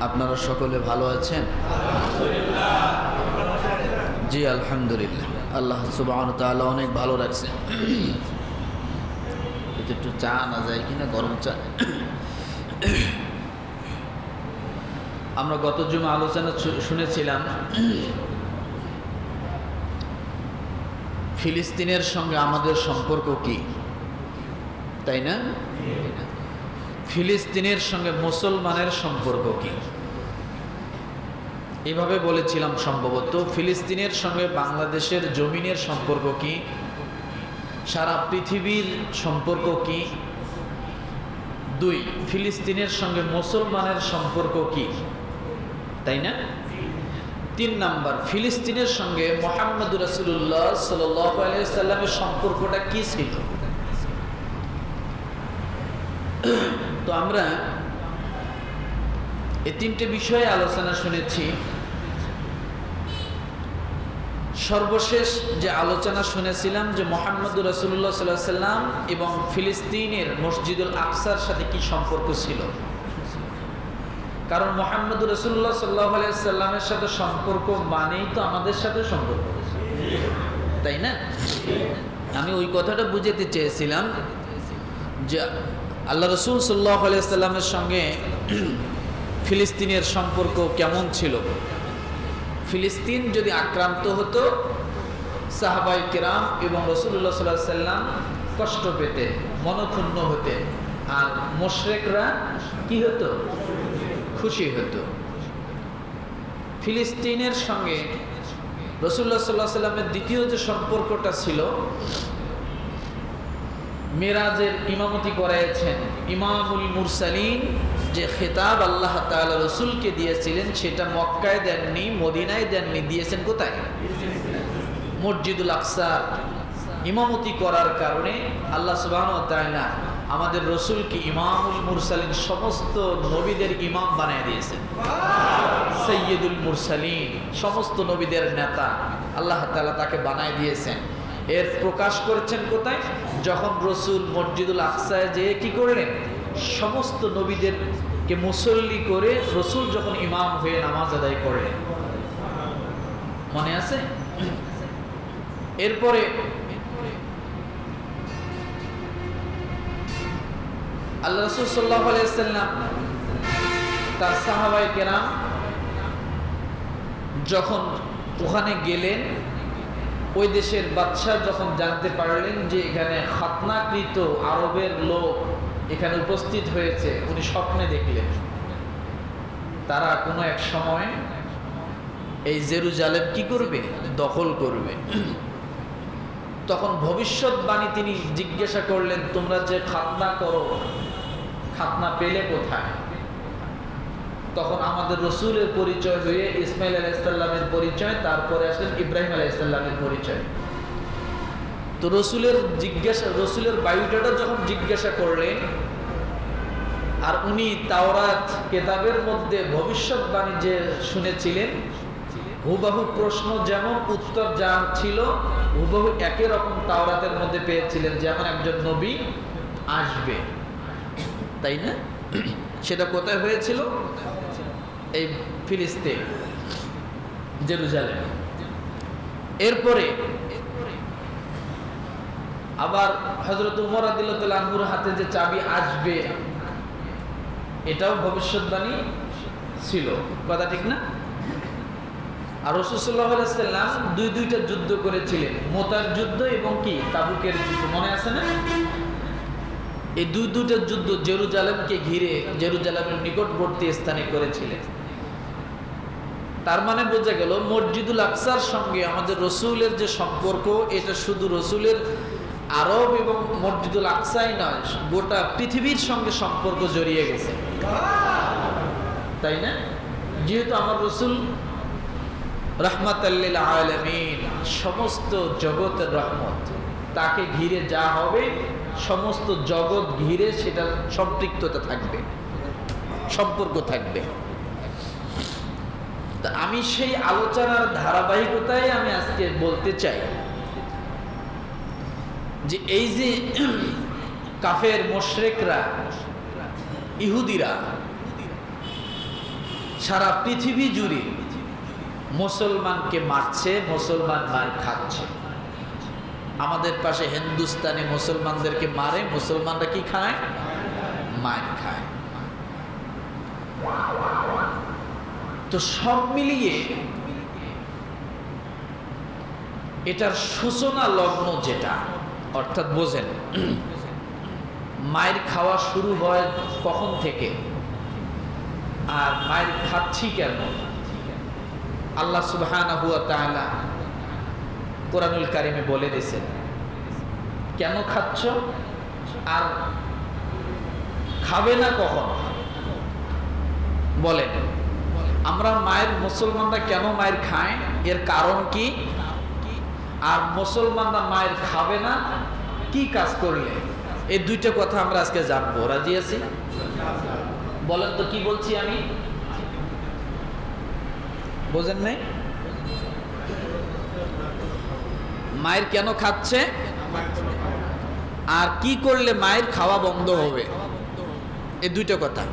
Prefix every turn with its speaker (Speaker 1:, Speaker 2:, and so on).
Speaker 1: আপনারা সকলে ভালো আছেন? জি আলহামদুলিল্লাহ, আল্লাহ সুবহানাহু ওয়া তাআলা অনেক ভালো রাখছেন। একটু চা না যায় কিনা, গরম চা। আমরা গত জুমা আলোচনা শুনেছিলাম ফিলিস্তিনের সঙ্গে আমাদের সম্পর্ক কি, তাই না? ফিলিস্তিনের সঙ্গে মুসলমানের সম্পর্ক কি, এভাবে বলেছিলাম। সম্ভবত ফিলিস্তিনের সঙ্গে বাংলাদেশের জমিনের সম্পর্ক কি, সারা পৃথিবীর সম্পর্ক কি, 2 ফিলিস্তিনের সঙ্গে মুসলমানের সম্পর্ক কি, তাই না? 3 নাম্বার, ফিলিস্তিনের সঙ্গে মুহাম্মদুর রাসূলুল্লাহ সাল্লাল্লাহু আলাইহি সাল্লামের সম্পর্কটা কি ছিল। তো আমরা এই 3টে বিষয়ে আলোচনা শুনেছি। সর্বশেষ যে আলোচনা শুনেছিলাম যে মুহাম্মদুর রাসূলুল্লাহ সাল্লাল্লাহু আলাইহি সাল্লাম এবং ফিলিস্তিনের মসজিদুল আকসার সাথে কি সম্পর্ক ছিল। কারণ মুহাম্মদুর রাসূলুল্লাহ সাল্লাল্লাহু আলাইহি সাল্লামের সাথে সম্পর্ক মানেই তো আমাদের সাথে সম্পর্ক, তাই না? আমি ওই কথাটা বুঝাতে চেয়েছিলাম যে আল্লাহ রাসূল সাল্লাল্লাহু আলাইহি সাল্লামের সঙ্গে ফিলিস্তিনের সম্পর্ক কেমন ছিল। ফিলিস্তিন যদি আক্রান্ত হতো, সাহাবায়ে কেরাম এবং রাসূলুল্লাহ সাল্লাল্লাহু আলাইহি সাল্লাম কষ্ট পেতেন, মনক্ষুণ্ণ হতেন, আর মুশরিকরা কি হতো? খুশি হতো। ফিলিস্তিনের সঙ্গে রাসূলুল্লাহ সাল্লাল্লাহু আলাইহি সাল্লামের দ্বিতীয় যে সম্পর্কটা ছিল, মেরাজের ইমামতি করাইছেন ইমামুল মুরসালিন, যে খেতাব আল্লাহ তাআলা রাসূলকে দিয়েছিলেন সেটা মক্কায় দেননি, মদিনায় দেননি, দিয়েছেন কোথায়? মসজিদুল আকসা। ইমামতি করার কারণে আল্লাহ সুবহানাহু ওয়া তাআলা আমাদের রাসূলকে ইমামুল মুরসালিন, সমস্ত নবীদের ইমাম বানিয়ে দিয়েছেন, সাইয়্যিদুল মুরসালিন, সমস্ত নবীদের নেতা আল্লাহ তাআলা তাকে বানিয়ে দিয়েছেন। এর প্রকাশ করেছেন কোথায়? যখন রাসূল মসজিদুল আকসায় যেয়ে কি করলেন? সমস্ত নবীদেরকে মুসল্লি করে রাসূল যখন ইমাম হয়ে নামাজ আদায় করলেন, মনে আছে? এরপরে আল্লাহ রাসূল সাল্লাল্লাহু আলাইহি সাল্লাম তার সাহাবায়ে কেরাম যখন ওখানে গেলেন, ওই দেশের বাদশাহ যখন জানতে পারলেন যে এখানে খাতনাকৃত আরবের লোক এখানে উপস্থিত হয়েছে, উনি স্বপ্নে দেখলেন তারা কোনো এক সময় এই জেরুজালেম কি করবে? দখল করবে। তখন ভবিষ্যৎবাণী তিনি জিজ্ঞাসা করলেন, তোমরা যে খাতনা করো, খাতনা পেলে কোথায়? তখন আমাদের রসুলের পরিচয় হয়ে ইসমাইল আলাইহিস সালামের পরিচয়, তারপরে আসলেন ইব্রাহিম আলাইহিস সালামের পরিচয়। তো রসুলের বায়োডাটা যখন জিজ্ঞাসা করলেন, আর উনি তাওরাত কেতাবের মধ্যে ভবিষ্যৎবাণী যে শুনেছিলেন, হুবহু প্রশ্ন যেমন উত্তর যা ছিল হুবহু একই রকম তাওরাতের মধ্যে পেয়েছিলেন, যেমন একজন নবী আসবে, তাই না? সেটা কোথায় হয়েছিল? এই ফিলিস্তিন, জেরুজালেম। এরপরে আবার হযরত ওমর রাদিয়াল্লাহু তাআলা আনহুর হাতে যে চাবি আসবে, এটাও ভবিষ্যৎবাণী ছিল, কথা ঠিক না? আর রাসূল সাল্লাল্লাহু আলাইহি সাল্লাম দুইটা যুদ্ধ করেছিলেন, মুতার যুদ্ধ এবং কি তাবুকের যুদ্ধ, মনে আছে না? এই দুইটা যুদ্ধ জেরুজালেমকে ঘিরে, জেরুজালেমের নিকটবর্তী স্থানে করেছিলেন। তার মানে বোঝা গেল মসজিদুল আকসার সঙ্গে আমাদের রসুলের যে সম্পর্ক, এটা শুধু রসুলের আরব এবং মসজিদুল আকসাই নয়, গোটা পৃথিবীর সঙ্গে সম্পর্ক জড়িয়ে গেছে, তাই না? যেহেতু আমার রসুল রাহমাতাল লিল আলামিন, সমস্ত জগতের রহমত, তাকে ঘিরে যা হবে সমস্ত জগৎ ঘিরে সেটা সম্পৃক্ততা থাকবে, সম্পর্ক থাকবে। তা আমি সেই আলোচনার ধারাবাহিকতায় আমি আজকে বলতে চাই যে এই যে কাফের মুশরিকরা ইহুদিরা সারা পৃথিবী জুড়ে মুসলমানকে মারছে, মুসলমান মার খাচ্ছে। আমাদের পাশে হিন্দুস্তানে মুসলমানদেরকে মারে, মুসলমানরা কি খায়? মার খায়। তো সব মিলিয়ে এটার সূচনা লগ্ন যেটা, অর্থাৎ বোঝেন মায়ের খাওয়া শুরু হয় কখন থেকে আর মায়ের খাচ্ছি কেন? আল্লাহ সুবহানাহু ওয়া তাআলা কোরআনুল কারিমে বলে দিয়েছেন কেন খাচ্ছ আর খাবে না কখন। বলেন আমরা মায়ের, মুসলমানরা কেন মায়ের খায়, এর কারণ কি? আর মুসলমানরা মায়ের খাবে না কি কাজ করলে? এই দুইটা কথা আমরা আজকে জানবো। রাজি আছি? বলেন তো কি বলছি আমি? বোঝেন নাই? মায়ের কেন খাচ্ছে আর কি করলে মায়ের খাওয়া বন্ধ হবে, এই দুইটা কথা।